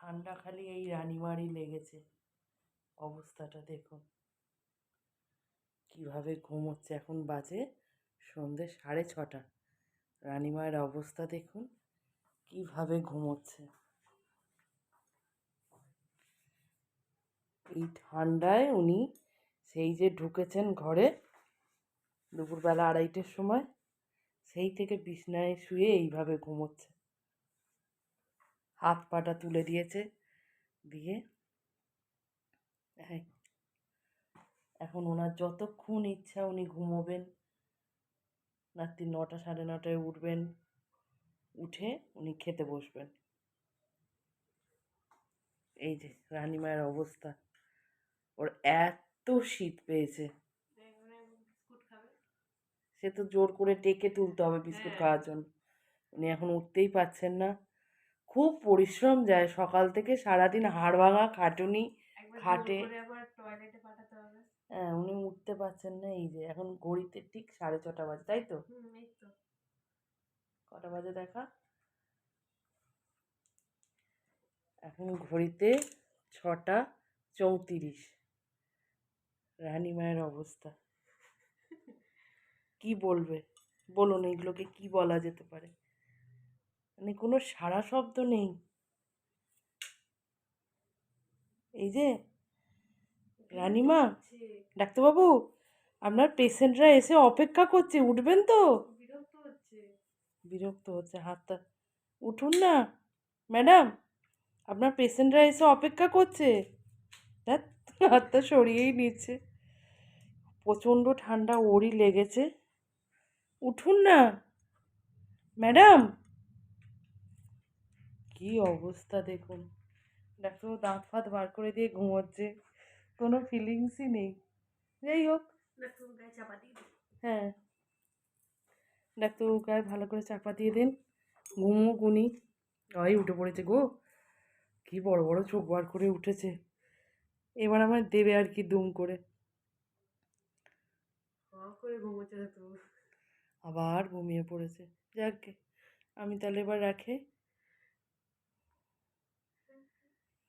ঠান্ডা খালি এই রানীমারই লেগেছে। অবস্থাটা দেখুন কিভাবে ঘুমোচ্ছে। এখন বাজে সন্ধে 6:30। রানীমায়ের অবস্থা দেখুন কিভাবে ঘুমোচ্ছে। এই ঠান্ডায় উনি সেই যে ঢুকেছেন ঘরে দুপুরবেলা 2:30-এর সময়, সেই থেকে বিছনায় শুয়ে এইভাবে ঘুমোচ্ছে। হাত পাটা তুলে দিয়েছে, দিয়ে এখন ওনার যতক্ষণ ইচ্ছা উনি ঘুমোবেন। রাত্রি 9টা 9:30টায় উঠবেন, উঠে উনি খেতে বসবেন। এই যে রানীমায়ের অবস্থা, ওর এত শীত পেয়েছে, সে তো জোর করে ডেকে তুলতে হবে বিস্কুট খাওয়ার জন্য। উনি এখন উঠতেই পারছেন না, খুব পরিশ্রম যায় সকাল থেকে সারাদিন, হাড় ভাঙা খাটুনি খাটে। হ্যাঁ, উনি উঠতে পারছেন না। এই যে এখন ঘড়িতে ঠিক 6:30 বাজে, তাই তো? কটা বাজে দেখা, এখন ঘড়িতে 6:34। রানীমায়ের অবস্থা কি বলবে বলুন, এইগুলোকে কি বলা যেতে পারে? মানে কোনো সাড়া শব্দ নেই। এই যে রানীমা, ডাক্তারবাবু আপনার পেশেন্টরা এসে অপেক্ষা করছে, উঠবেন তো? বিরক্ত হচ্ছে হাতটা, উঠুন না ম্যাডাম, আপনার পেশেন্টরা এসে অপেক্ষা করছে। ধ্যাৎ, হাতটা সরিয়েই নিচ্ছে। প্রচণ্ড ঠান্ডা ওরই লেগেছে, উঠুন না ম্যাডাম। কি অবস্থা দেখুন। ডাক্তারবাবু দাঁত ফাত বার করে দিয়ে ঘুমোচ্ছে, কোনো ফিলিংসই নেই। যাই হোক, হ্যাঁ ডাক্তারবাবু গায়ে ভালো করে চাপা দিয়ে দিন, ঘুমুক উনি। ওই উঠে পড়েছে গো, কি বড় বড় চোখ বার করে উঠেছে। এবার আমার দেবে আর কি দুম করে। আবার ঘুমিয়ে পড়েছে। যাক, আমি তাহলে এবার রাখি।